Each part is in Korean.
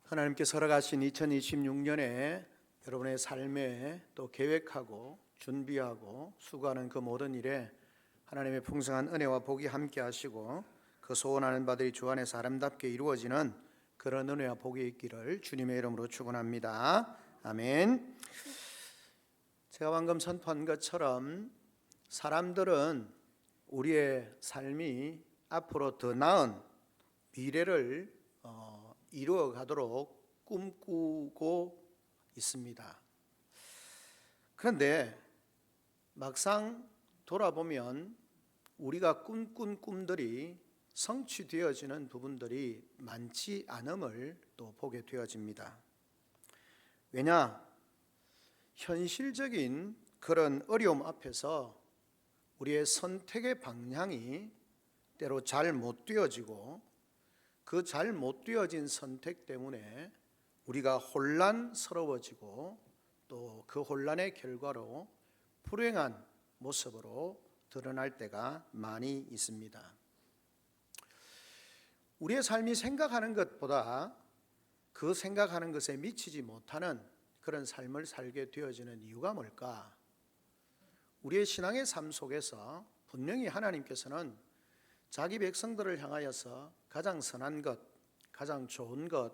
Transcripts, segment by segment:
하나님께서 허락하신 2026년에 여러분의 삶에 또 계획하고 준비하고 수고하는 그 모든 일에 하나님의 풍성한 은혜와 복이 함께 하시고 그 소원하는 바들이 주 안에서 아름답게 이루어지는 그런 은혜와 복이 있기를 주님의 이름으로 축원합니다. 아멘. 제가 방금 선포한 것처럼 사람들은 우리의 삶이 앞으로 더 나은 미래를 이루어 가도록 꿈꾸고 있습니다. 그런데 막상 돌아보면 우리가 꿈꾼 꿈들이 성취되어지는 부분들이 많지 않음을 또 보게 되어집니다. 왜냐? 현실적인 그런 어려움 앞에서 우리의 선택의 방향이 때로 잘 못 되어지고 그 잘 못 되어진 선택 때문에 우리가 혼란스러워지고 또 그 혼란의 결과로 불행한 모습으로 드러날 때가 많이 있습니다. 우리의 삶이 생각하는 것보다 그 생각하는 것에 미치지 못하는 그런 삶을 살게 되어지는 이유가 뭘까? 우리의 신앙의 삶 속에서 분명히 하나님께서는 자기 백성들을 향하여서 가장 선한 것, 가장 좋은 것,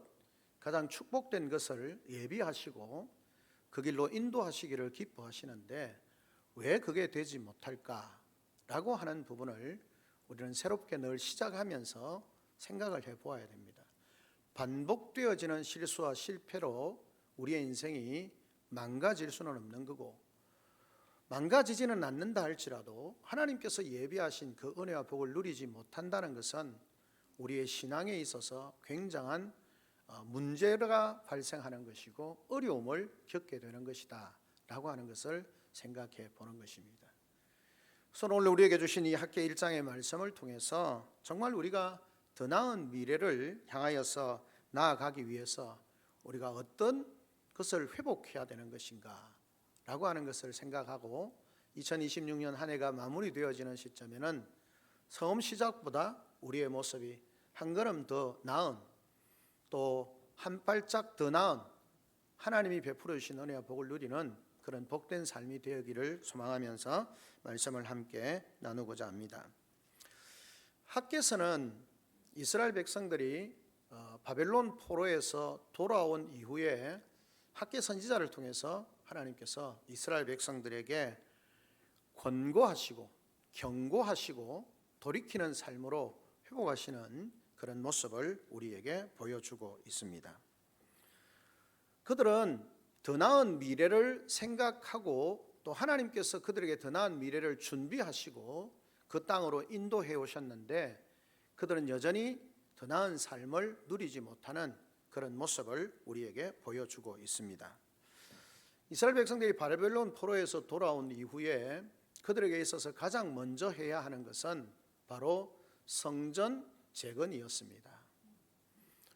가장 축복된 것을 예비하시고 그 길로 인도하시기를 기뻐하시는데 왜 그게 되지 못할까라고 하는 부분을 우리는 새롭게 늘 시작하면서 생각을 해보아야 됩니다. 반복되어지는 실수와 실패로 우리의 인생이 망가질 수는 없는 거고 망가지지는 않는다 할지라도 하나님께서 예비하신 그 은혜와 복을 누리지 못한다는 것은 우리의 신앙에 있어서 굉장한 문제가 발생하는 것이고 어려움을 겪게 되는 것이다 라고 하는 것을 생각해 보는 것입니다. 그래서 오늘 우리에게 주신 이 학개 1장의 말씀을 통해서 정말 우리가 더 나은 미래를 향하여서 나아가기 위해서 우리가 어떤 것을 회복해야 되는 것인가 라고 하는 것을 생각하고 2026년 한 해가 마무리되어지는 시점에는 처음 시작보다 우리의 모습이 한 걸음 더 나은 또 한 발짝 더 나은 하나님이 베풀어 주신 은혜와 복을 누리는 그런 복된 삶이 되기를 소망하면서 말씀을 함께 나누고자 합니다. 학개서는 이스라엘 백성들이 바벨론 포로에서 돌아온 이후에 학개 선지자를 통해서 하나님께서 이스라엘 백성들에게 권고하시고 경고하시고 돌이키는 삶으로 회복하시는 그런 모습을 우리에게 보여주고 있습니다. 그들은 더 나은 미래를 생각하고 또 하나님께서 그들에게 더 나은 미래를 준비하시고 그 땅으로 인도해 오셨는데 그들은 여전히 더 나은 삶을 누리지 못하는 그런 모습을 우리에게 보여주고 있습니다. 이스라엘 백성들이 바벨론 포로에서 돌아온 이후에 그들에게 있어서 가장 먼저 해야 하는 것은 바로 성전 재건이었습니다.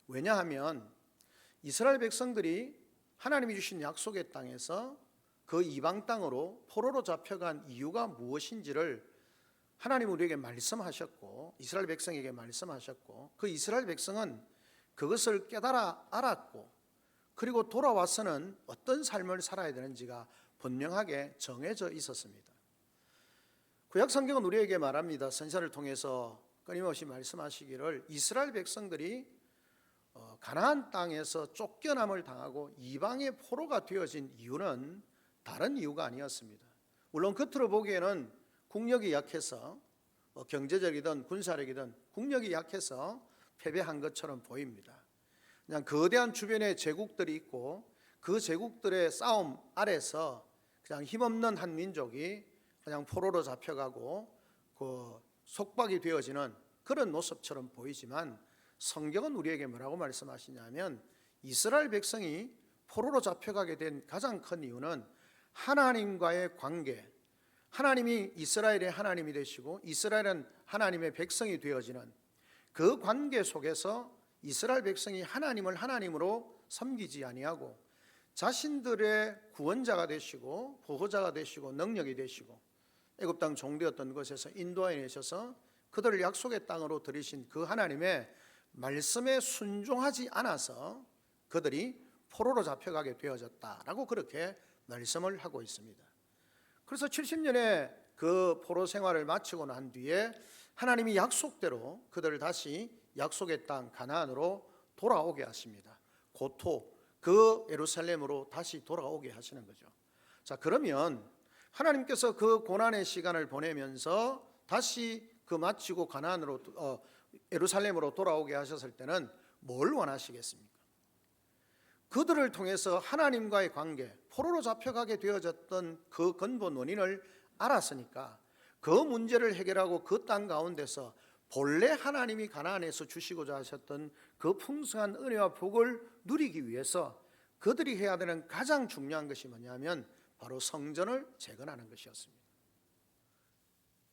왜냐하면 이스라엘 백성들이 하나님이 주신 약속의 땅에서 그 이방 땅으로 포로로 잡혀간 이유가 무엇인지를 하나님 우리에게 말씀하셨고 이스라엘 백성에게 말씀하셨고 그 이스라엘 백성은 그것을 깨달아 알았고 그리고 돌아와서는 어떤 삶을 살아야 되는지가 분명하게 정해져 있었습니다. 구약 성경은 우리에게 말합니다. 선지자를 통해서 끊임없이 말씀하시기를 이스라엘 백성들이 가나안 땅에서 쫓겨남을 당하고 이방의 포로가 되어진 이유는 다른 이유가 아니었습니다. 물론 겉으로 보기에는 국력이 약해서 경제적이든 군사력이든 국력이 약해서 패배한 것처럼 보입니다. 그냥 거대한 주변에 제국들이 있고 그 제국들의 싸움 아래서 그냥 힘없는 한 민족이 그냥 포로로 잡혀가고 그 속박이 되어지는 그런 모습처럼 보이지만 성경은 우리에게 뭐라고 말씀하시냐면 이스라엘 백성이 포로로 잡혀가게 된 가장 큰 이유는 하나님과의 관계, 하나님이 이스라엘의 하나님이 되시고 이스라엘은 하나님의 백성이 되어지는 그 관계 속에서 이스라엘 백성이 하나님을 하나님으로 섬기지 아니하고 자신들의 구원자가 되시고 보호자가 되시고 능력이 되시고 애굽 땅 종되었던 곳에서 인도하여 내셔서 그들을 약속의 땅으로 들이신 그 하나님의 말씀에 순종하지 않아서 그들이 포로로 잡혀가게 되어졌다라고 그렇게 말씀을 하고 있습니다. 그래서 70년의 그 포로 생활을 마치고 난 뒤에 하나님이 약속대로 그들을 다시 약속의 땅 가나안으로 돌아오게 하십니다. 고토 그 예루살렘으로 다시 돌아오게 하시는 거죠. 자, 그러면 하나님께서 그 고난의 시간을 보내면서 다시 그 마치고 가나안으로 예루살렘으로 돌아오게 하셨을 때는 뭘 원하시겠습니까? 그들을 통해서 하나님과의 관계, 포로로 잡혀가게 되어졌던 그 근본 원인을 알았으니까 그 문제를 해결하고 그 땅 가운데서 본래 하나님이 가나안에서 주시고자 하셨던 그 풍성한 은혜와 복을 누리기 위해서 그들이 해야 되는 가장 중요한 것이 뭐냐면 바로 성전을 재건하는 것이었습니다.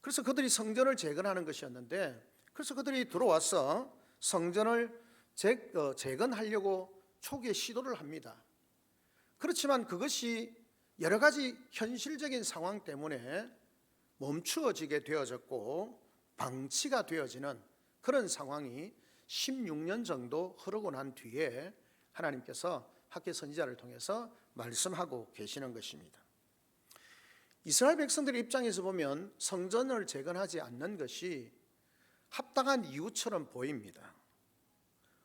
그래서 그들이 성전을 재건하는 것이었는데, 그래서 그들이 들어와서 성전을 재건하려고 초기에 시도를 합니다. 그렇지만 그것이 여러 가지 현실적인 상황 때문에 멈추어지게 되어졌고 방치가 되어지는 그런 상황이 16년 정도 흐르고 난 뒤에 하나님께서 학개 선지자를 통해서 말씀하고 계시는 것입니다. 이스라엘 백성들의 입장에서 보면 성전을 재건하지 않는 것이 합당한 이유처럼 보입니다.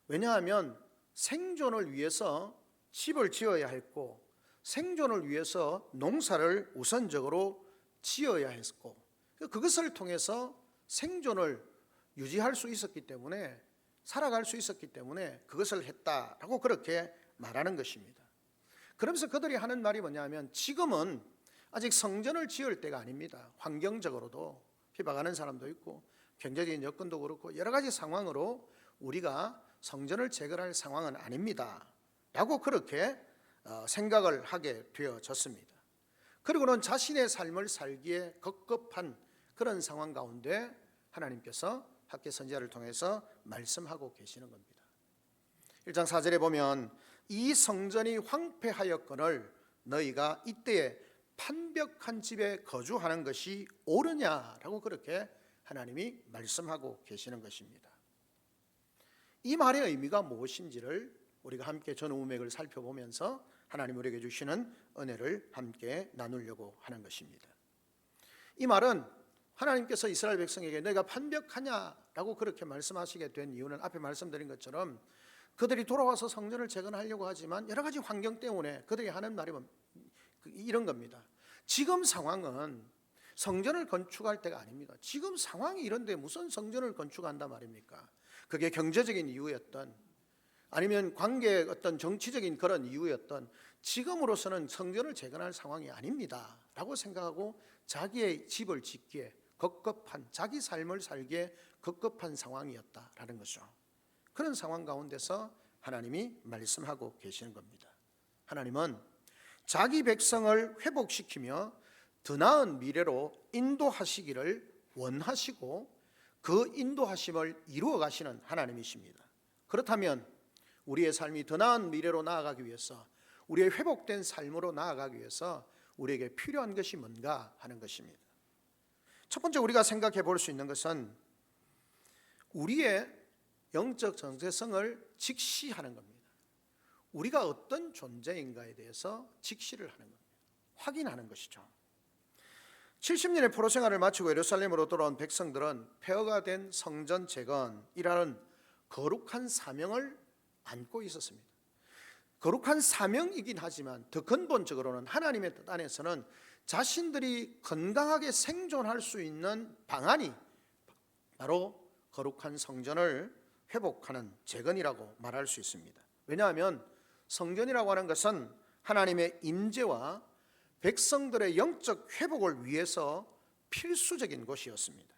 왜냐하면 생존을 위해서 집을 지어야 했고 생존을 위해서 농사를 우선적으로 지어야 했고 그것을 통해서 생존을 유지할 수 있었기 때문에 살아갈 수 있었기 때문에 그것을 했다라고 그렇게 말하는 것입니다. 그러면서 그들이 하는 말이 뭐냐면 지금은 아직 성전을 지을 때가 아닙니다. 환경적으로도 피박하는 사람도 있고 경제적인 여건도 그렇고 여러 가지 상황으로 우리가 성전을 재건할 상황은 아닙니다 라고 그렇게 생각을 하게 되어졌습니다. 그리고는 자신의 삶을 살기에 급급한 그런 상황 가운데 하나님께서 학개 선지자를 통해서 말씀하고 계시는 겁니다. 1장 4절에 보면 이 성전이 황폐하였거늘 너희가 이때에 판벽한 집에 거주하는 것이 옳으냐라고 그렇게 하나님이 말씀하고 계시는 것입니다. 이 말의 의미가 무엇인지를 우리가 함께 전후문맥을 살펴보면서 하나님 우리에게 주시는 은혜를 함께 나누려고 하는 것입니다. 이 말은 하나님께서 이스라엘 백성에게 너희가 판벽하냐라고 그렇게 말씀하시게 된 이유는 앞에 말씀드린 것처럼 그들이 돌아와서 성전을 재건하려고 하지만 여러 가지 환경 때문에 그들이 하는 말이 이런 겁니다. 지금 상황은 성전을 건축할 때가 아닙니다. 지금 상황이 이런데 무슨 성전을 건축한단 말입니까? 그게 경제적인 이유였던 아니면 관계의 어떤 정치적인 그런 이유였던 지금으로서는 성전을 재건할 상황이 아닙니다 라고 생각하고 자기의 집을 짓기에 급급한 자기 삶을 살기에 급급한 상황이었다라는 거죠. 그런 상황 가운데서 하나님이 말씀하고 계시는 겁니다. 하나님은 자기 백성을 회복시키며 더 나은 미래로 인도하시기를 원하시고 그 인도하심을 이루어 가시는 하나님이십니다. 그렇다면 우리의 삶이 더 나은 미래로 나아가기 위해서 우리의 회복된 삶으로 나아가기 위해서 우리에게 필요한 것이 뭔가 하는 것입니다. 첫 번째 우리가 생각해 볼 수 있는 것은 우리의 영적 정체성을 직시하는 겁니다. 우리가 어떤 존재인가에 대해서 직시를 하는 겁니다. 확인하는 것이죠. 70년의 포로 생활을 마치고 예루살렘으로 돌아온 백성들은 폐허가 된 성전 재건이라는 거룩한 사명을 안고 있었습니다. 거룩한 사명이긴 하지만 더 근본적으로는 하나님의 뜻 안에서는 자신들이 건강하게 생존할 수 있는 방안이 바로 거룩한 성전을 회복하는 재건이라고 말할 수 있습니다. 왜냐하면 성전이라고 하는 것은 하나님의 임재와 백성들의 영적 회복을 위해서 필수적인 곳이었습니다.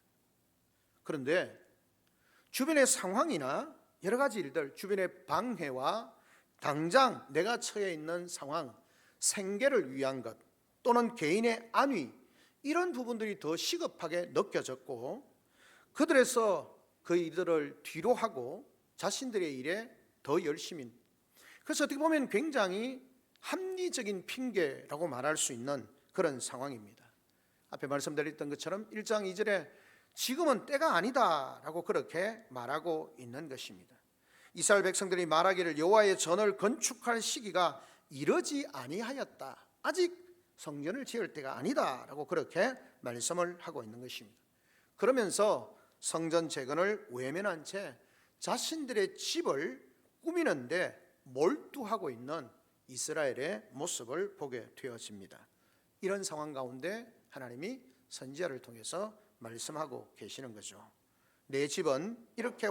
그런데 주변의 상황이나 여러 가지 일들, 주변의 방해와 당장 내가 처해 있는 상황, 생계를 위한 것 또는 개인의 안위 이런 부분들이 더 시급하게 느껴졌고 그들에서 그 일들을 뒤로 하고 자신들의 일에 더 열심히 그래서 어떻게 보면 굉장히 합리적인 핑계라고 말할 수 있는 그런 상황입니다. 앞에 말씀드렸던 것처럼 1장 2절에 지금은 때가 아니다라고 그렇게 말하고 있는 것입니다. 이스라엘 백성들이 말하기를 여호와의 전을 건축할 시기가 이르지 아니하였다. 아직 성전을 지을 때가 아니다라고 그렇게 말씀을 하고 있는 것입니다. 그러면서 성전 재건을 외면한 채 자신들의 집을 꾸미는데 몰두하고 있는 이스라엘의 모습을 보게 되어집니다. 이런 상황 가운데 하나님이 선지자를 통해서 말씀하고 계시는 거죠. 내 집은 이렇게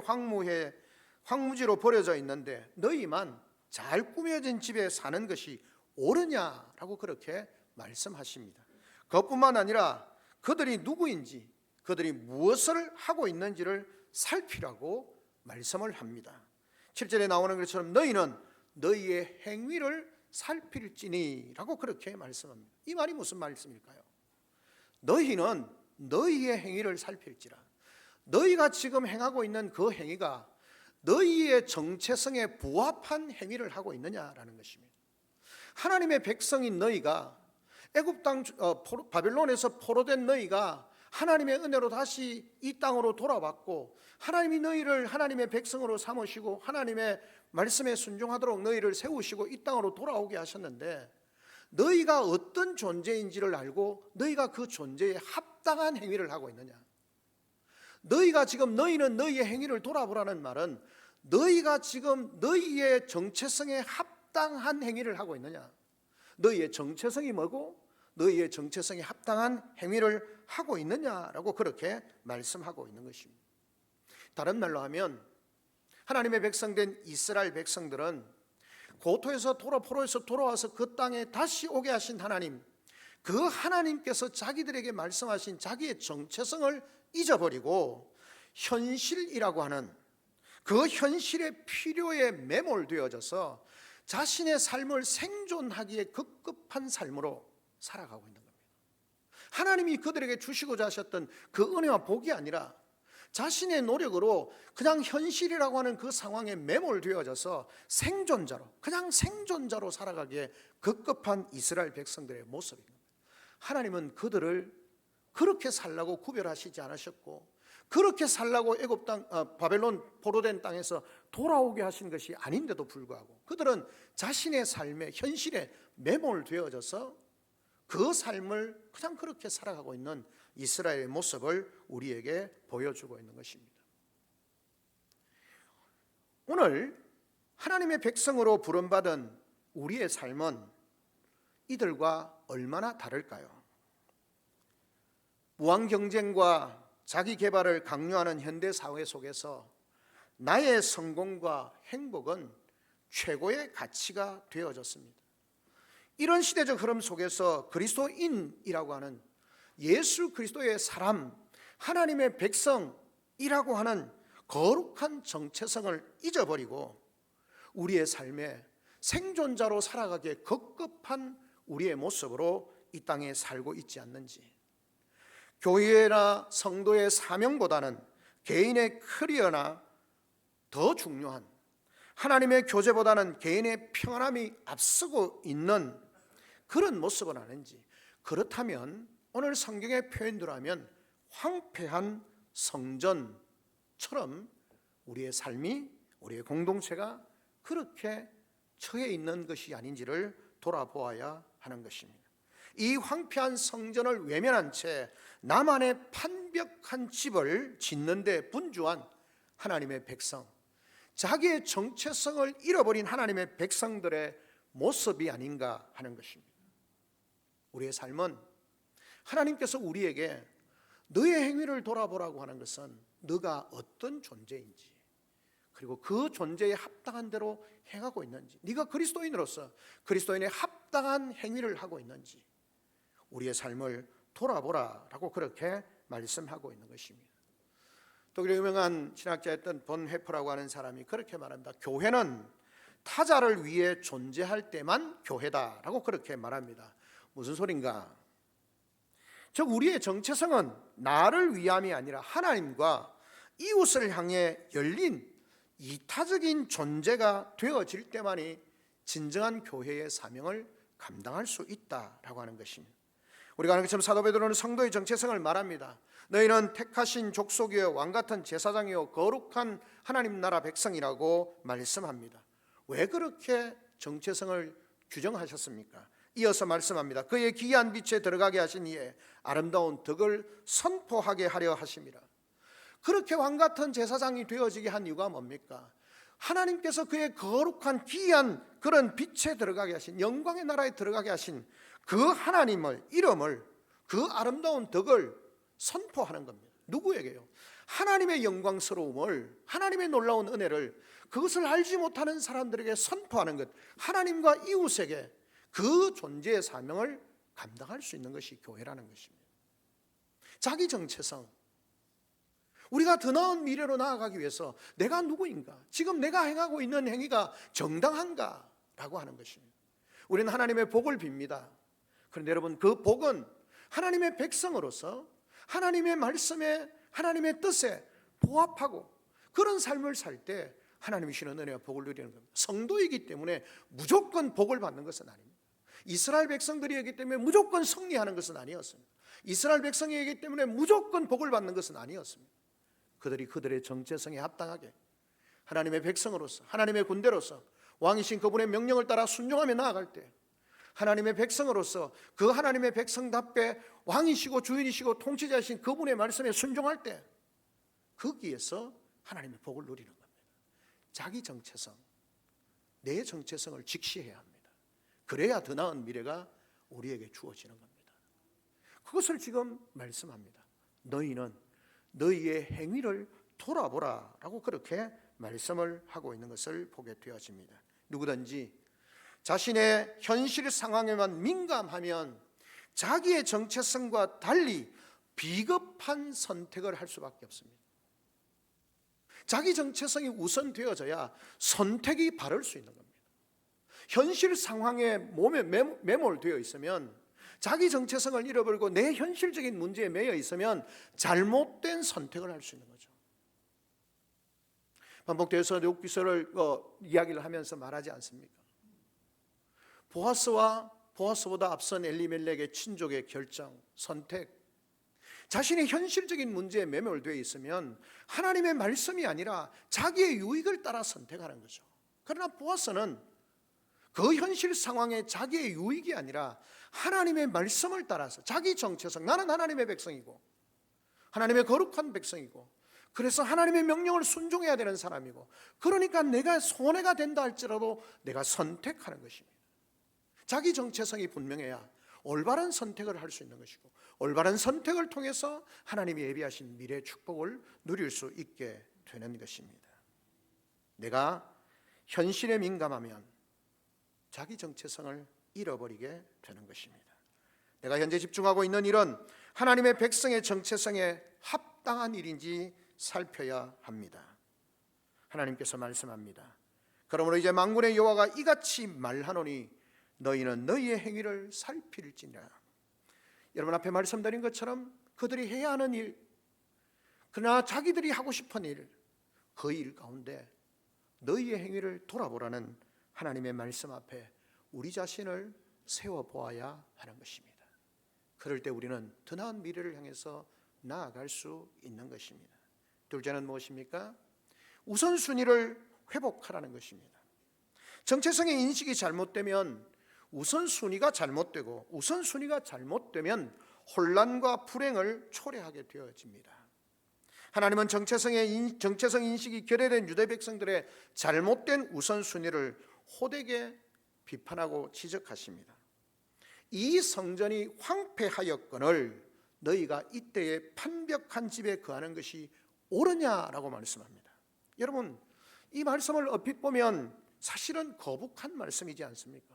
황무지로 버려져 있는데 너희만 잘 꾸며진 집에 사는 것이 옳으냐라고 그렇게 말씀하십니다. 그것뿐만 아니라 그들이 누구인지, 그들이 무엇을 하고 있는지를 살피라고 말씀을 합니다. 7절에 나오는 것처럼 너희는 너희의 행위를 살필지니 라고 그렇게 말씀합니다. 이 말이 무슨 말씀일까요? 너희는 너희의 행위를 살필지라. 너희가 지금 행하고 있는 그 행위가 너희의 정체성에 부합한 행위를 하고 있느냐라는 것입니다. 하나님의 백성인 너희가 애굽 땅 바벨론에서 포로된 너희가 하나님의 은혜로 다시 이 땅으로 돌아왔고 하나님이 너희를 하나님의 백성으로 삼으시고 하나님의 말씀에 순종하도록 너희를 세우시고 이 땅으로 돌아오게 하셨는데 너희가 어떤 존재인지를 알고 너희가 그 존재에 합당한 행위를 하고 있느냐. 너희가 지금 너희는 너희의 행위를 돌아보라는 말은 너희가 지금 너희의 정체성에 합당한 행위를 하고 있느냐. 너희의 정체성이 뭐고 너희의 정체성에 합당한 행위를 하고 있느냐라고 그렇게 말씀하고 있는 것입니다. 다른 말로 하면 하나님의 백성된 이스라엘 백성들은 고토에서 포로에서 돌아와서 그 땅에 다시 오게 하신 하나님, 그 하나님께서 자기들에게 말씀하신 자기의 정체성을 잊어버리고 현실이라고 하는 그 현실의 필요에 매몰되어져서 자신의 삶을 생존하기에 급급한 삶으로 살아가고 있는 겁니다. 하나님이 그들에게 주시고자 하셨던 그 은혜와 복이 아니라 자신의 노력으로 그냥 현실이라고 하는 그 상황에 매몰되어져서 그냥 생존자로 살아가기에 급급한 이스라엘 백성들의 모습입니다. 하나님은 그들을 그렇게 살라고 구별하시지 않으셨고 그렇게 살라고 애굽 땅 바벨론 포로된 땅에서 돌아오게 하신 것이 아닌데도 불구하고 그들은 자신의 삶의 현실에 매몰되어져서 그 삶을 그냥 그렇게 살아가고 있는 이스라엘의 모습을 우리에게 보여주고 있는 것입니다. 오늘 하나님의 백성으로 부름받은 우리의 삶은 이들과 얼마나 다를까요? 무한 경쟁과 자기 개발을 강요하는 현대 사회 속에서 나의 성공과 행복은 최고의 가치가 되어졌습니다. 이런 시대적 흐름 속에서 그리스도인이라고 하는 예수 그리스도의 사람, 하나님의 백성이라고 하는 거룩한 정체성을 잊어버리고 우리의 삶에 생존자로 살아가기에 급급한 우리의 모습으로 이 땅에 살고 있지 않는지, 교회나 성도의 사명보다는 개인의 커리어나 더 중요한 하나님의 교제보다는 개인의 평안함이 앞서고 있는 그런 모습은 아닌지, 그렇다면 오늘 성경의 표현대로 하면 황폐한 성전처럼 우리의 삶이, 우리의 공동체가 그렇게 처해 있는 것이 아닌지를 돌아보아야 하는 것입니다. 이 황폐한 성전을 외면한 채 나만의 판벽한 집을 짓는 데 분주한 하나님의 백성, 자기의 정체성을 잃어버린 하나님의 백성들의 모습이 아닌가 하는 것입니다. 우리의 삶은 하나님께서 우리에게 너의 행위를 돌아보라고 하는 것은 너가 어떤 존재인지, 그리고 그 존재에 합당한 대로 행하고 있는지, 네가 그리스도인으로서 그리스도인의 합당한 행위를 하고 있는지 우리의 삶을 돌아보라라고 그렇게 말씀하고 있는 것입니다. 독일의 유명한 신학자였던 본 회퍼라고 하는 사람이 그렇게 말합니다. 교회는 타자를 위해 존재할 때만 교회다라고 그렇게 말합니다. 무슨 소린가? 즉 우리의 정체성은 나를 위함이 아니라 하나님과 이웃을 향해 열린 이타적인 존재가 되어질 때만이 진정한 교회의 사명을 감당할 수 있다라고 하는 것입니다. 우리가 아는 것처럼 사도 베드로는 성도의 정체성을 말합니다. 너희는 택하신 족속이여 왕같은 제사장이여 거룩한 하나님 나라 백성이라고 말씀합니다. 왜 그렇게 정체성을 규정하셨습니까? 이어서 말씀합니다. 그의 기이한 빛에 들어가게 하신 이에 아름다운 덕을 선포하게 하려 하심이라. 그렇게 왕같은 제사장이 되어지게 한 이유가 뭡니까? 하나님께서 그의 거룩한 기이한 그런 빛에 들어가게 하신, 영광의 나라에 들어가게 하신 그 하나님을, 이름을, 그 아름다운 덕을 선포하는 겁니다. 누구에게요? 하나님의 영광스러움을, 하나님의 놀라운 은혜를, 그것을 알지 못하는 사람들에게 선포하는 것, 하나님과 이웃에게 그 존재의 사명을 감당할 수 있는 것이 교회라는 것입니다. 자기 정체성, 우리가 더 나은 미래로 나아가기 위해서 내가 누구인가, 지금 내가 행하고 있는 행위가 정당한가 라고 하는 것입니다. 우리는 하나님의 복을 빕니다. 그런데 여러분, 그 복은 하나님의 백성으로서 하나님의 말씀에, 하나님의 뜻에 부합하고 그런 삶을 살 때 하나님이 주시는 은혜와 복을 누리는 겁니다. 성도이기 때문에 무조건 복을 받는 것은 아닙니다. 이스라엘 백성들이었기 때문에 무조건 승리하는 것은 아니었습니다. 이스라엘 백성이기 때문에 무조건 복을 받는 것은 아니었습니다. 그들이 그들의 정체성에 합당하게 하나님의 백성으로서, 하나님의 군대로서 왕이신 그분의 명령을 따라 순종하며 나아갈 때, 하나님의 백성으로서 그 하나님의 백성답게 왕이시고 주인이시고 통치자이신 그분의 말씀에 순종할 때, 거기에서 하나님의 복을 누리는 겁니다. 자기 정체성, 내 정체성을 직시해야 합니다. 그래야 더 나은 미래가 우리에게 주어지는 겁니다. 그것을 지금 말씀합니다. 너희는 너희의 행위를 돌아보라 라고 그렇게 말씀을 하고 있는 것을 보게 되어집니다. 누구든지 자신의 현실 상황에만 민감하면 자기의 정체성과 달리 비겁한 선택을 할 수밖에 없습니다. 자기 정체성이 우선되어져야 선택이 바를 수 있는 겁니다. 현실 상황에 몸에 매몰되어 있으면, 자기 정체성을 잃어버리고 내 현실적인 문제에 매여 있으면 잘못된 선택을 할 수 있는 거죠. 반복되어서 욥기서를 이야기를 하면서 말하지 않습니까? 보아스보다 앞선 엘리멜렉의 친족의 결정, 선택, 자신의 현실적인 문제에 매몰되어 있으면 하나님의 말씀이 아니라 자기의 유익을 따라 선택하는 거죠. 그러나 보아스는 그 현실 상황에 자기의 유익이 아니라 하나님의 말씀을 따라서 자기 정체성, 나는 하나님의 백성이고 하나님의 거룩한 백성이고 그래서 하나님의 명령을 순종해야 되는 사람이고, 그러니까 내가 손해가 된다 할지라도 내가 선택하는 것입니다. 자기 정체성이 분명해야 올바른 선택을 할 수 있는 것이고, 올바른 선택을 통해서 하나님이 예비하신 미래의 축복을 누릴 수 있게 되는 것입니다. 내가 현실에 민감하면 자기 정체성을 잃어버리게 되는 것입니다. 내가 현재 집중하고 있는 일은 하나님의 백성의 정체성에 합당한 일인지 살펴야 합니다. 하나님께서 말씀합니다. 그러므로 이제 만군의 여호와가 이같이 말하노니 너희는 너희의 행위를 살필지니라. 여러분 앞에 말씀드린 것처럼 그들이 해야 하는 일, 그러나 자기들이 하고 싶은 일, 그 일 가운데 너희의 행위를 돌아보라는 하나님의 말씀 앞에 우리 자신을 세워보아야 하는 것입니다. 그럴 때 우리는 더 나은 미래를 향해서 나아갈 수 있는 것입니다. 둘째는 무엇입니까? 우선순위를 회복하라는 것입니다. 정체성의 인식이 잘못되면 우선순위가 잘못되고, 우선순위가 잘못되면 혼란과 불행을 초래하게 되어집니다. 하나님은 정체성 인식이 결여된 유대 백성들의 잘못된 우선순위를 호되게 비판하고 지적하십니다. 이 성전이 황폐하였거늘 너희가 이때에 판벽한 집에 거하는 것이 옳으냐라고 말씀합니다. 여러분, 이 말씀을 얼핏 보면 사실은 거북한 말씀이지 않습니까?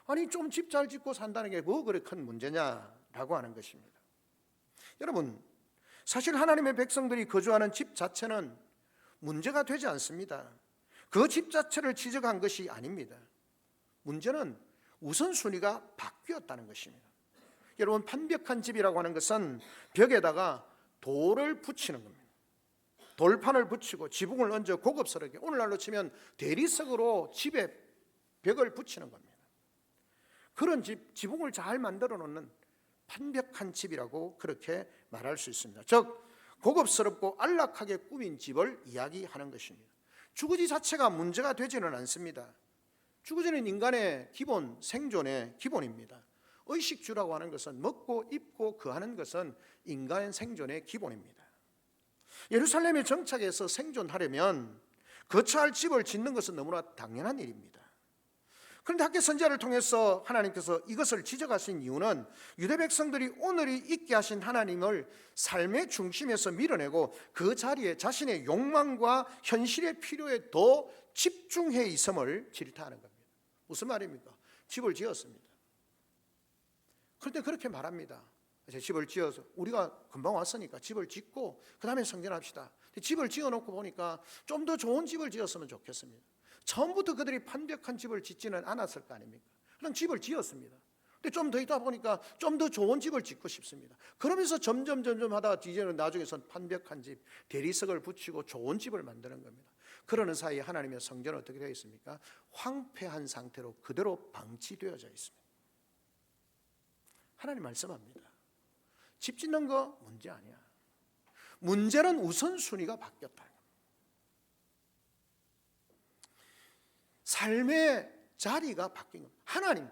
아니, 좀 집 잘 짓고 산다는 게 뭐 그렇게 큰 문제냐라고 하는 것입니다. 여러분, 사실 하나님의 백성들이 거주하는 집 자체는 문제가 되지 않습니다. 그 집 자체를 지적한 것이 아닙니다. 문제는 우선순위가 바뀌었다는 것입니다. 여러분, 판벽한 집이라고 하는 것은 벽에다가 돌을 붙이는 겁니다. 돌판을 붙이고 지붕을 얹어 고급스럽게, 오늘날로 치면 대리석으로 집에 벽을 붙이는 겁니다. 그런 집, 지붕을 잘 만들어 놓는 판벽한 집이라고 그렇게 말할 수 있습니다. 즉 고급스럽고 안락하게 꾸민 집을 이야기하는 것입니다. 주거지 자체가 문제가 되지는 않습니다. 주거지는 인간의 기본 생존의 기본입니다. 의식주라고 하는 것은 먹고 입고 거하는 것은 인간의 생존의 기본입니다. 예루살렘에 정착해서 생존하려면 거처할 집을 짓는 것은 너무나 당연한 일입니다. 그런데 학개 선지자를 통해서 하나님께서 이것을 지적하신 이유는 유대 백성들이 오늘이 있게 하신 하나님을 삶의 중심에서 밀어내고 그 자리에 자신의 욕망과 현실의 필요에 더 집중해 있음을 질타하는 겁니다. 무슨 말입니까? 집을 지었습니다. 그런데 그렇게 말합니다. 집을 지어서 우리가 금방 왔으니까 집을 짓고 그 다음에 성전합시다. 집을 지어놓고 보니까 좀 더 좋은 집을 지었으면 좋겠습니다. 처음부터 그들이 판벽한 집을 짓지는 않았을 거 아닙니까? 그냥 집을 지었습니다. 근데 좀 더 있다 보니까 좀 더 좋은 집을 짓고 싶습니다. 그러면서 점점 하다가 이제는 나중에선 판벽한 집, 대리석을 붙이고 좋은 집을 만드는 겁니다. 그러는 사이에 하나님의 성전은 어떻게 되어 있습니까? 황폐한 상태로 그대로 방치되어져 있습니다. 하나님 말씀합니다. 집 짓는 거 문제 아니야. 문제는 우선순위가 바뀌었다. 삶의 자리가 바뀐 겁니다. 하나님,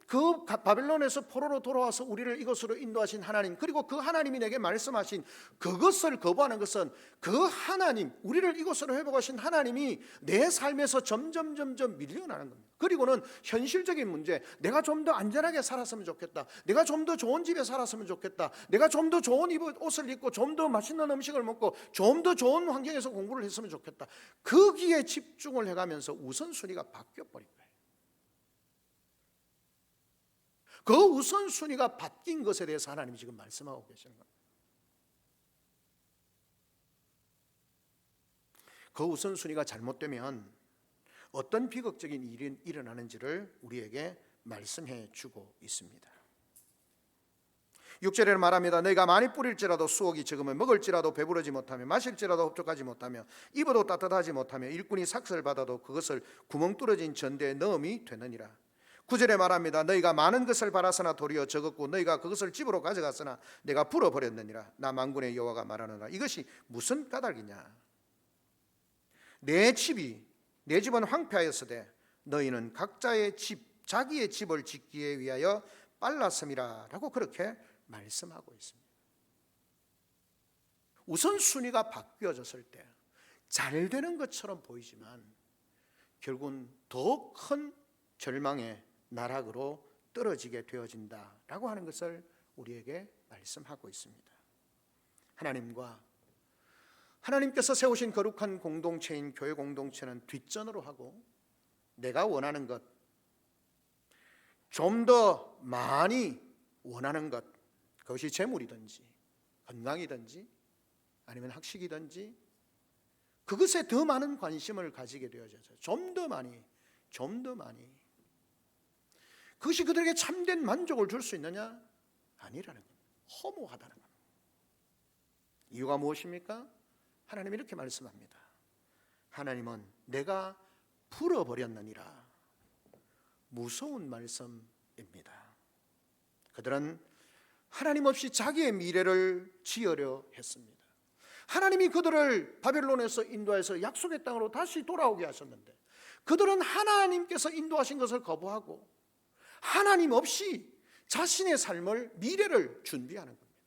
그 바벨론에서 포로로 돌아와서 우리를 이곳으로 인도하신 하나님, 그리고 그 하나님이 내게 말씀하신 그것을 거부하는 것은 그 하나님, 우리를 이곳으로 회복하신 하나님이 내 삶에서 점점 밀려나는 겁니다. 그리고는 현실적인 문제, 내가 좀 더 안전하게 살았으면 좋겠다, 내가 좀 더 좋은 집에 살았으면 좋겠다, 내가 좀 더 좋은 옷을 입고 좀 더 맛있는 음식을 먹고 좀 더 좋은 환경에서 공부를 했으면 좋겠다, 거기에 집중을 해가면서 우선순위가 바뀌어버린 거예요. 그 우선순위가 바뀐 것에 대해서 하나님이 지금 말씀하고 계시는 겁니다. 그 우선순위가 잘못되면 어떤 비극적인 일이 일어나는지를 우리에게 말씀해 주고 있습니다. 6절에는 말합니다. 너희가 많이 뿌릴지라도 수확이 적으면 먹을지라도 배부르지 못하며 마실지라도 흡족하지 못하며 입어도 따뜻하지 못하며 일꾼이 삭슬 받아도 그것을 구멍 뚫어진 전대에 넣음이 되느니라. 9절에 말합니다. 너희가 많은 것을 바라서나 도리어 적었고 너희가 그것을 집으로 가져갔으나 내가 불어버렸느니라. 나 만군의 여호와가 말하노라. 이것이 무슨 까닭이냐? 내 집은 황폐하였으되 너희는 각자의 집, 자기의 집을 짓기에 위하여 빨랐음이라 라고 그렇게 말씀하고 있습니다. 우선순위가 바뀌어졌을 때 잘 되는 것처럼 보이지만 결국은 더 큰 절망의 나락으로 떨어지게 되어진다라고 하는 것을 우리에게 말씀하고 있습니다. 하나님께서 세우신 거룩한 공동체인 교회 공동체는 뒷전으로 하고 내가 원하는 것, 좀 더 많이 원하는 것, 그것이 재물이든지 건강이든지 아니면 학식이든지 그것에 더 많은 관심을 가지게 되어져서 좀 더 많이 그것이 그들에게 참된 만족을 줄 수 있느냐? 아니라는 겁니다. 허무하다는 겁니다. 이유가 무엇입니까? 하나님이 이렇게 말씀합니다. 하나님은 내가 풀어버렸느니라. 무서운 말씀입니다. 그들은 하나님 없이 자기의 미래를 지으려 했습니다. 하나님이 그들을 바벨론에서 인도해서 약속의 땅으로 다시 돌아오게 하셨는데 그들은 하나님께서 인도하신 것을 거부하고 하나님 없이 자신의 삶을, 미래를 준비하는 겁니다.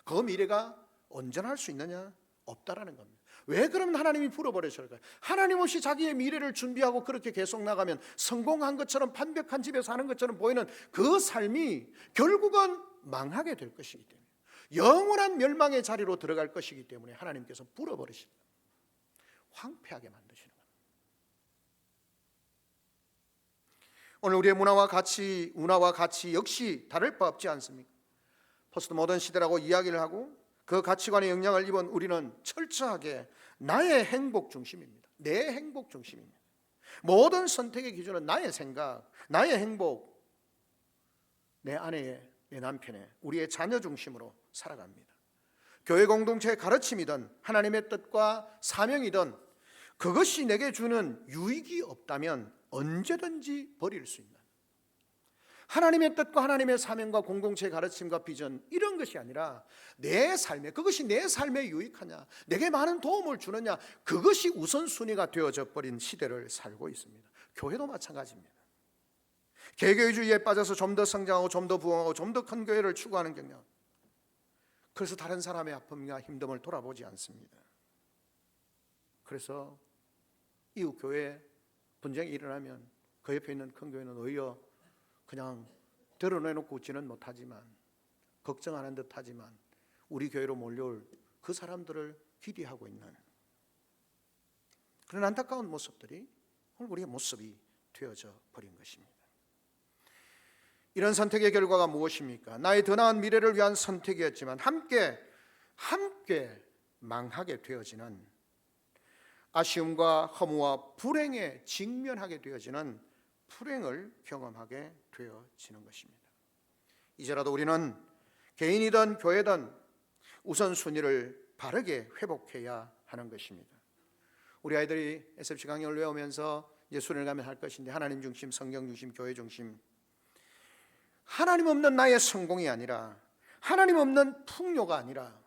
그 미래가 온전할 수 있느냐? 없다라는 겁니다. 왜 그러면 하나님이 풀어버리실까요? 하나님 없이 자기의 미래를 준비하고 그렇게 계속 나가면 성공한 것처럼 판벽한 집에 사는 것처럼 보이는 그 삶이 결국은 망하게 될 것이기 때문에, 영원한 멸망의 자리로 들어갈 것이기 때문에 하나님께서 풀어버리십니다. 황폐하게 만드시는 겁니다. 오늘 우리의 문화와 가치 역시 다를 바 없지 않습니까? 포스트 모던 시대라고 이야기를 하고 그 가치관에 영향을 입은 우리는 철저하게 나의 행복 중심입니다. 내 행복 중심입니다. 모든 선택의 기준은 나의 생각, 나의 행복, 내 아내의, 내 남편의, 우리의 자녀 중심으로 살아갑니다. 교회 공동체의 가르침이든 하나님의 뜻과 사명이든 그것이 내게 주는 유익이 없다면 언제든지 버릴 수 있는, 하나님의 뜻과 하나님의 사명과 공동체의 가르침과 비전, 이런 것이 아니라 내 삶에, 그것이 내 삶에 유익하냐, 내게 많은 도움을 주느냐, 그것이 우선순위가 되어져 버린 시대를 살고 있습니다. 교회도 마찬가지입니다. 개교주의에 빠져서 좀 더 성장하고 좀 더 부흥하고 좀 더 큰 교회를 추구하는 경향, 그래서 다른 사람의 아픔과 힘듦을 돌아보지 않습니다. 그래서 이웃 교회에 분쟁이 일어나면 그 옆에 있는 큰 교회는 오히려 그냥 드러내놓고 웃지는 못하지만, 걱정하는 듯하지만 우리 교회로 몰려올 그 사람들을 기대하고 있는 그런 안타까운 모습들이 오늘 우리의 모습이 되어져 버린 것입니다. 이런 선택의 결과가 무엇입니까? 나의 더 나은 미래를 위한 선택이었지만 함께 망하게 되어지는, 아쉬움과 허무와 불행에 직면하게 되어지는 불행을 경험하게 되어지는 것입니다. 이제라도 우리는 개인이든 교회든 우선순위를 바르게 회복해야 하는 것입니다. 우리 아이들이 SFC 강연을 외우면서 이제 수련을 가면 할 것인데, 하나님 중심, 성경 중심, 교회 중심, 하나님 없는 나의 성공이 아니라, 하나님 없는 풍요가 아니라,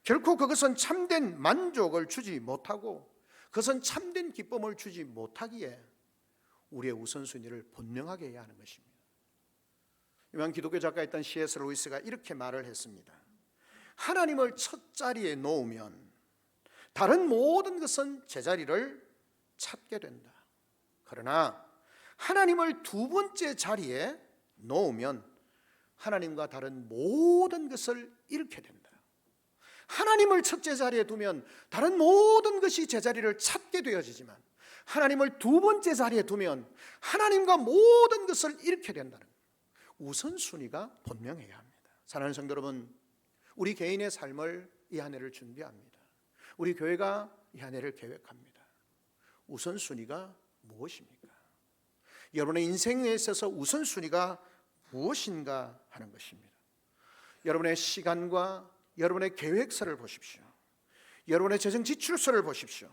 결코 그것은 참된 만족을 주지 못하고 그것은 참된 기쁨을 주지 못하기에 우리의 우선순위를 분명하게 해야 하는 것입니다. 유명한 기독교 작가였던 C.S. 루이스가 이렇게 말을 했습니다. 하나님을 첫 자리에 놓으면 다른 모든 것은 제자리를 찾게 된다. 그러나 하나님을 두 번째 자리에 놓으면 하나님과 다른 모든 것을 잃게 된다. 하나님을 첫째 자리에 두면 다른 모든 것이 제자리를 찾게 되어지지만, 하나님을 두 번째 자리에 두면 하나님과 모든 것을 잃게 된다는 거예요. 우선순위가 분명해야 합니다. 사랑하는 성도 여러분, 우리 개인의 삶을 이 한 해를 준비합니다. 우리 교회가 이 한 해를 계획합니다. 우선순위가 무엇입니까? 여러분의 인생에 있어서 우선순위가 무엇인가 하는 것입니다. 여러분의 시간과 여러분의 계획서를 보십시오. 여러분의 재정 지출서를 보십시오.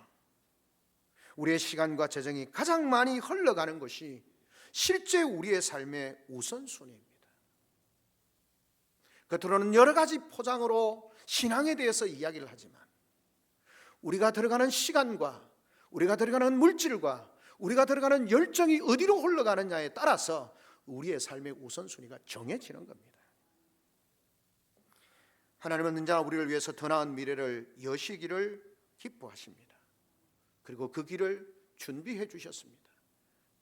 우리의 시간과 재정이 가장 많이 흘러가는 것이 실제 우리의 삶의 우선순위입니다. 겉으로는 여러 가지 포장으로 신앙에 대해서 이야기를 하지만, 우리가 들어가는 시간과 우리가 들어가는 물질과 우리가 들어가는 열정이 어디로 흘러가느냐에 따라서 우리의 삶의 우선순위가 정해지는 겁니다. 하나님은 언제나 우리를 위해서 더 나은 미래를 여시기를 기뻐하십니다. 그리고 그 길을 준비해 주셨습니다.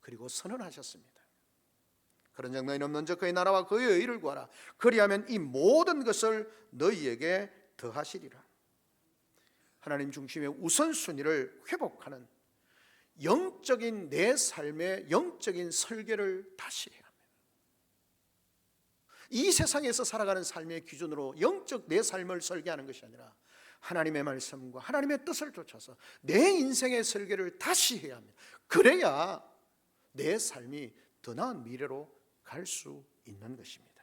그리고 선언하셨습니다. 그런 적 너희는 먼저 그의 나라와 그의 의를 구하라. 그리하면 이 모든 것을 너희에게 더하시리라. 하나님 중심의 우선순위를 회복하는 영적인 내 삶의 영적인 설계를 다시 해야 합니다. 이 세상에서 살아가는 삶의 기준으로 영적 내 삶을 설계하는 것이 아니라 하나님의 말씀과 하나님의 뜻을 쫓아서 내 인생의 설계를 다시 해야 합니다. 그래야 내 삶이 더 나은 미래로 갈 수 있는 것입니다.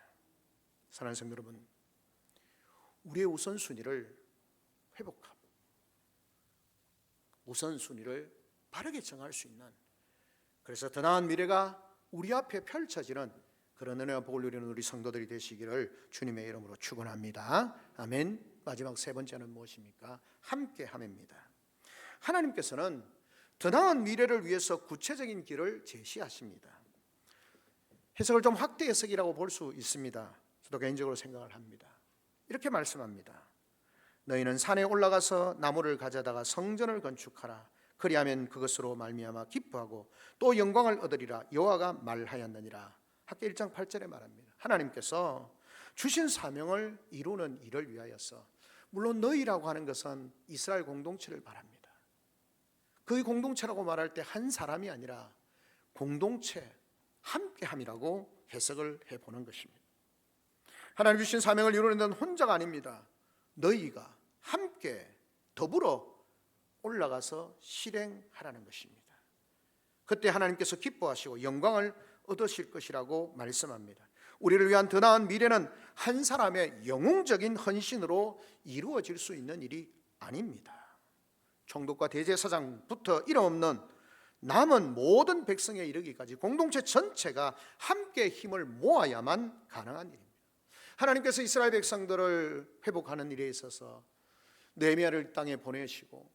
사랑하는 성도 여러분, 우리의 우선순위를 회복하고 우선순위를 바르게 정할 수 있는, 그래서 더 나은 미래가 우리 앞에 펼쳐지는 그런 은혜와 복을 누리는 우리 성도들이 되시기를 주님의 이름으로 축원합니다. 아멘. 마지막 세 번째는 무엇입니까? 함께함입니다. 하나님께서는 더 나은 미래를 위해서 구체적인 길을 제시하십니다. 해석을 좀 확대 해석이라고 볼 수 있습니다. 저도 개인적으로 생각을 합니다. 이렇게 말씀합니다. 너희는 산에 올라가서 나무를 가져다가 성전을 건축하라. 그리하면 그것으로 말미암아 기뻐하고 또 영광을 얻으리라. 여호와가 말하였느니라. 학개 1장 8절에 말합니다. 하나님께서 주신 사명을 이루는 일을 위하여서, 물론 너희라고 하는 것은 이스라엘 공동체를 말합니다. 그 공동체라고 말할 때 한 사람이 아니라 공동체, 함께함이라고 해석을 해보는 것입니다. 하나님 주신 사명을 이루는 데는 혼자가 아닙니다. 너희가 함께 더불어 올라가서 실행하라는 것입니다. 그때 하나님께서 기뻐하시고 영광을 얻으실 것이라고 말씀합니다. 우리를 위한 더 나은 미래는 한 사람의 영웅적인 헌신으로 이루어질 수 있는 일이 아닙니다. 총독과 대제사장부터 이름 없는 남은 모든 백성에 이르기까지 공동체 전체가 함께 힘을 모아야만 가능한 일입니다. 하나님께서 이스라엘 백성들을 회복하는 일에 있어서 느헤미야를 땅에 보내시고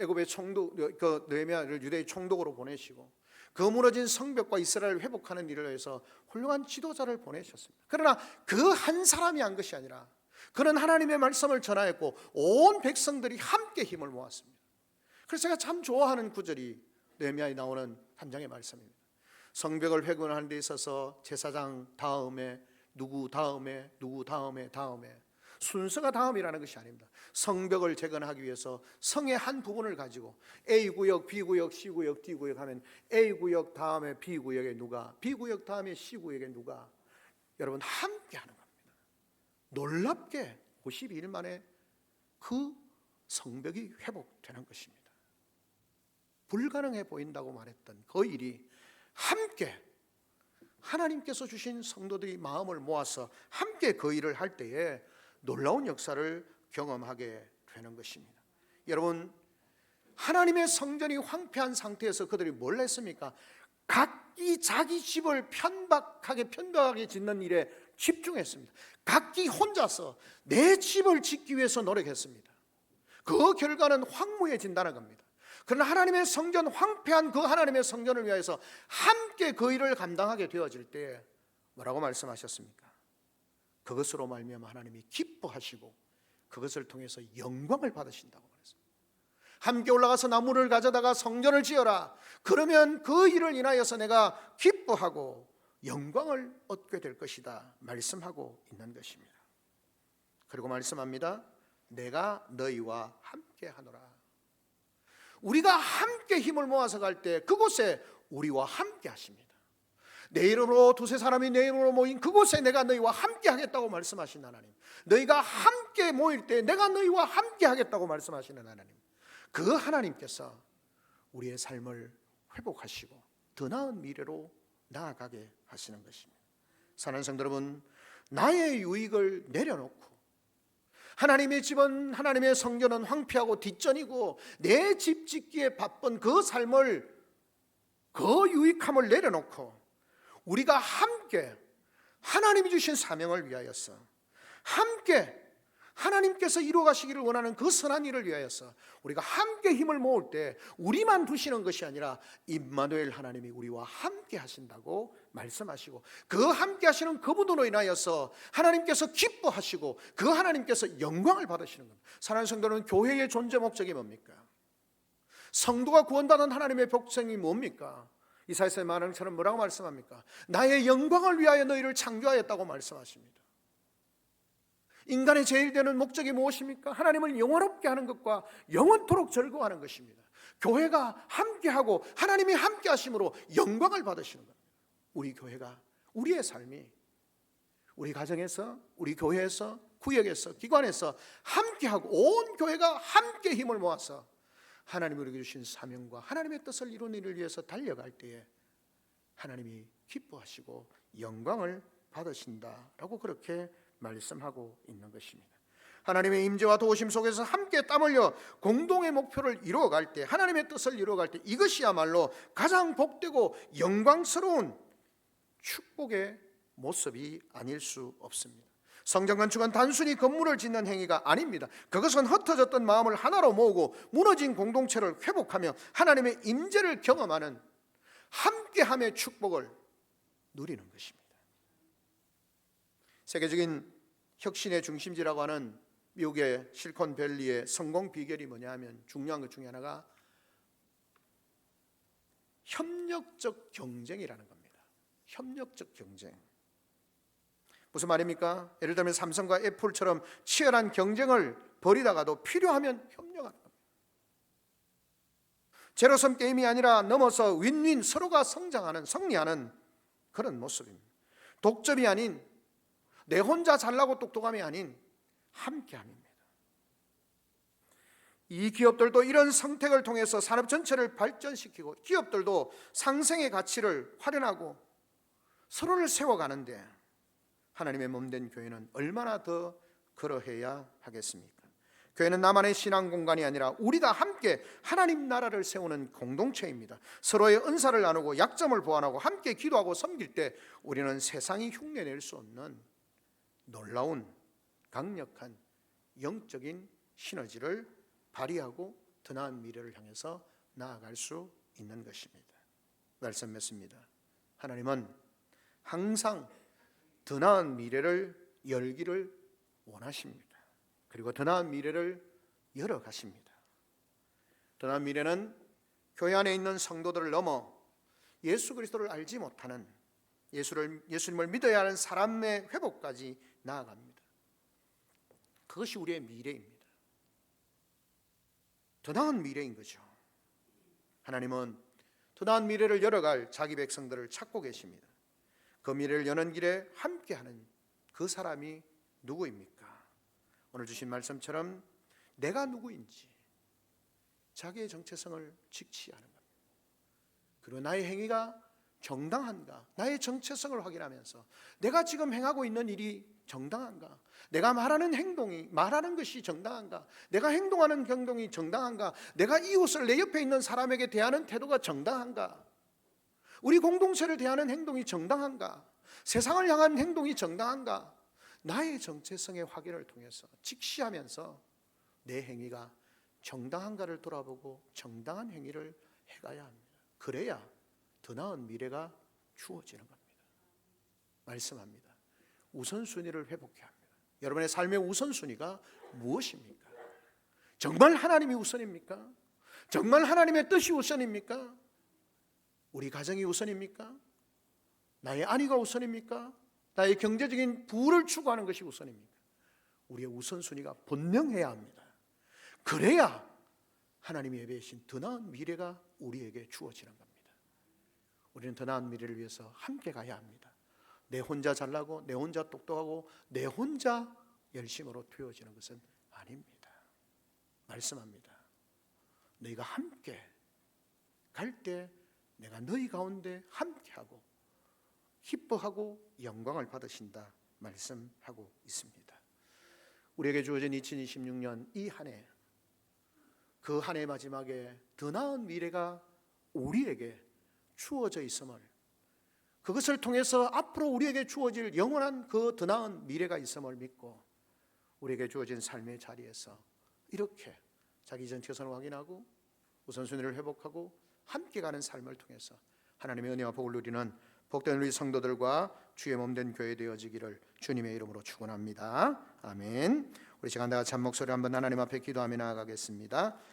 애굽의 총독, 그 느헤미야를 유대의 총독으로 보내시고 그 무너진 성벽과 이스라엘을 회복하는 일을 위해서 훌륭한 지도자를 보내셨습니다. 그러나 그 한 사람이 한 것이 아니라 그는 하나님의 말씀을 전하였고 온 백성들이 함께 힘을 모았습니다. 그래서 제가 참 좋아하는 구절이 느헤미야에 나오는 한 장의 말씀입니다. 성벽을 회복하는 데 있어서 제사장 다음에 누구 다음에 누구 다음에 순서가 다음이라는 것이 아닙니다. 성벽을 재건하기 위해서 성의 한 부분을 가지고 A구역, B구역, C구역, D구역 하면 A구역 다음에 B구역에 누가, B구역 다음에 C구역에 누가, 여러분 함께 하는 겁니다. 놀랍게 52일 만에 그 성벽이 회복되는 것입니다. 불가능해 보인다고 말했던 그 일이 함께 하나님께서 주신 성도들이 마음을 모아서 함께 그 일을 할 때에 놀라운 역사를 경험하게 되는 것입니다. 여러분, 하나님의 성전이 황폐한 상태에서 그들이 뭘 했습니까? 각기 자기 집을 편박하게 짓는 일에 집중했습니다. 각기 혼자서 내 집을 짓기 위해서 노력했습니다. 그 결과는 황무해진다는 겁니다. 그러나 하나님의 성전, 황폐한 그 하나님의 성전을 위해서 함께 그 일을 감당하게 되어질 때 뭐라고 말씀하셨습니까? 그것으로 말미암아 하나님이 기뻐하시고 그것을 통해서 영광을 받으신다고 말했습니다. 함께 올라가서 나무를 가져다가 성전을 지어라. 그러면 그 일을 인하여서 내가 기뻐하고 영광을 얻게 될 것이다 말씀하고 있는 것입니다. 그리고 말씀합니다. 내가 너희와 함께 하노라. 우리가 함께 힘을 모아서 갈 때 그곳에 우리와 함께 하십니다. 내 이름으로 두세 사람이 내 이름으로 모인 그곳에 내가 너희와 함께 하겠다고 말씀하신 하나님, 너희가 함께 모일 때 내가 너희와 함께 하겠다고 말씀하시는 하나님, 그 하나님께서 우리의 삶을 회복하시고 더 나은 미래로 나아가게 하시는 것입니다. 사랑하는 성도 여러분, 나의 유익을 내려놓고 하나님의 집은, 하나님의 성전은 황폐하고 뒷전이고 내 집 짓기에 바쁜 그 삶을, 그 유익함을 내려놓고 우리가 함께 하나님이 주신 사명을 위하여서, 함께 하나님께서 이루어 가시기를 원하는 그 선한 일을 위하여서 우리가 함께 힘을 모을 때 우리만 두시는 것이 아니라 임마누엘 하나님이 우리와 함께 하신다고 말씀하시고, 그 함께 하시는 그분으로 인하여서 하나님께서 기뻐하시고 그 하나님께서 영광을 받으시는 겁니다. 사랑하는 성도는 교회의 존재 목적이 뭡니까? 성도가 구원받은 하나님의 복생이 뭡니까? 이사야서의 말씀처럼 뭐라고 말씀합니까? 나의 영광을 위하여 너희를 창조하였다고 말씀하십니다. 인간의 제일 되는 목적이 무엇입니까? 하나님을 영원롭게 하는 것과 영원토록 즐거워하는 것입니다. 교회가 함께하고 하나님이 함께 하심으로 영광을 받으시는 겁니다. 우리 교회가, 우리의 삶이 우리 가정에서, 우리 교회에서, 구역에서, 기관에서 함께하고 온 교회가 함께 힘을 모아서 하나님이 우리에게 주신 사명과 하나님의 뜻을 이루는 일을 위해서 달려갈 때에 하나님이 기뻐하시고 영광을 받으신다라고 그렇게 말씀하고 있는 것입니다. 하나님의 임재와 도우심 속에서 함께 땀 흘려 공동의 목표를 이루어갈 때, 하나님의 뜻을 이루어갈 때 이것이야말로 가장 복되고 영광스러운 축복의 모습이 아닐 수 없습니다. 성전 건축은 단순히 건물을 짓는 행위가 아닙니다. 그것은 흩어졌던 마음을 하나로 모으고 무너진 공동체를 회복하며 하나님의 임재를 경험하는 함께함의 축복을 누리는 것입니다. 세계적인 혁신의 중심지라고 하는 미국의 실리콘밸리의 성공 비결이 뭐냐 하면 중요한 것 중에 하나가 협력적 경쟁이라는 겁니다. 협력적 경쟁. 무슨 말입니까? 예를 들면 삼성과 애플처럼 치열한 경쟁을 벌이다가도 필요하면 협력하는 겁니다. 제로섬 게임이 아니라 넘어서 윈윈, 서로가 성장하는, 승리하는 그런 모습입니다. 독점이 아닌, 내 혼자 잘나고 똑똑함이 아닌 함께함입니다. 이 기업들도 이런 선택을 통해서 산업 전체를 발전시키고 기업들도 상생의 가치를 활용하고 서로를 세워가는데 하나님의 몸된 교회는 얼마나 더 그러해야 하겠습니까? 교회는 나만의 신앙 공간이 아니라 우리가 함께 하나님 나라를 세우는 공동체입니다. 서로의 은사를 나누고 약점을 보완하고 함께 기도하고 섬길 때 우리는 세상이 흉내낼 수 없는 놀라운 강력한 영적인 시너지를 발휘하고 더 나은 미래를 향해서 나아갈 수 있는 것입니다. 말씀 맺습니다. 하나님은 항상 더 나은 미래를 열기를 원하십니다. 그리고 더 나은 미래를 열어가십니다. 더 나은 미래는 교회 안에 있는 성도들을 넘어 예수 그리스도를 알지 못하는 예수님을 믿어야 하는 사람의 회복까지 나아갑니다. 그것이 우리의 미래입니다. 더 나은 미래인 거죠. 하나님은 더 나은 미래를 열어갈 자기 백성들을 찾고 계십니다. 그 미래를 여는 길에 함께하는 그 사람이 누구입니까? 오늘 주신 말씀처럼 내가 누구인지 자기의 정체성을 직시하는 겁니다. 그리고 나의 행위가 정당한가, 나의 정체성을 확인하면서 내가 지금 행하고 있는 일이 정당한가, 내가 말하는 것이 정당한가, 내가 행동하는 행동이 정당한가, 내가 이웃을 내 옆에 있는 사람에게 대하는 태도가 정당한가, 우리 공동체를 대하는 행동이 정당한가, 세상을 향한 행동이 정당한가, 나의 정체성의 확인을 통해서 직시하면서 내 행위가 정당한가를 돌아보고 정당한 행위를 해가야 합니다. 그래야 더 나은 미래가 주어지는 겁니다. 말씀합니다. 우선순위를 회복해야 합니다. 여러분의 삶의 우선순위가 무엇입니까? 정말 하나님이 우선입니까? 정말 하나님의 뜻이 우선입니까? 우리 가정이 우선입니까? 나의 아내가 우선입니까? 나의 경제적인 부를 추구하는 것이 우선입니까? 우리의 우선순위가 분명해야 합니다. 그래야 하나님이 예배하신 더 나은 미래가 우리에게 주어지는 겁니다. 우리는 더 나은 미래를 위해서 함께 가야 합니다. 내 혼자 잘나고 내 혼자 똑똑하고 내 혼자 열심으로 되어지는 것은 아닙니다. 말씀합니다. 너희가 함께 갈 때 내가 너희 가운데 함께하고 기뻐하고 영광을 받으신다 말씀하고 있습니다. 우리에게 주어진 2026년 이 한 해, 그 한 해 마지막에 더 나은 미래가 우리에게 주어져 있음을, 그것을 통해서 앞으로 우리에게 주어질 영원한 그 더 나은 미래가 있음을 믿고 우리에게 주어진 삶의 자리에서 이렇게 자기 정체성을 확인하고 우선순위를 회복하고 함께 가는 삶을 통해서 하나님의 은혜와 복을 누리는 복된 우리 성도들과 주의 몸된 교회 되어지기를 주님의 이름으로 축원합니다. 아멘. 우리 시간 다 같이 한 목소리 한번 하나님 앞에 기도하며 나아가겠습니다.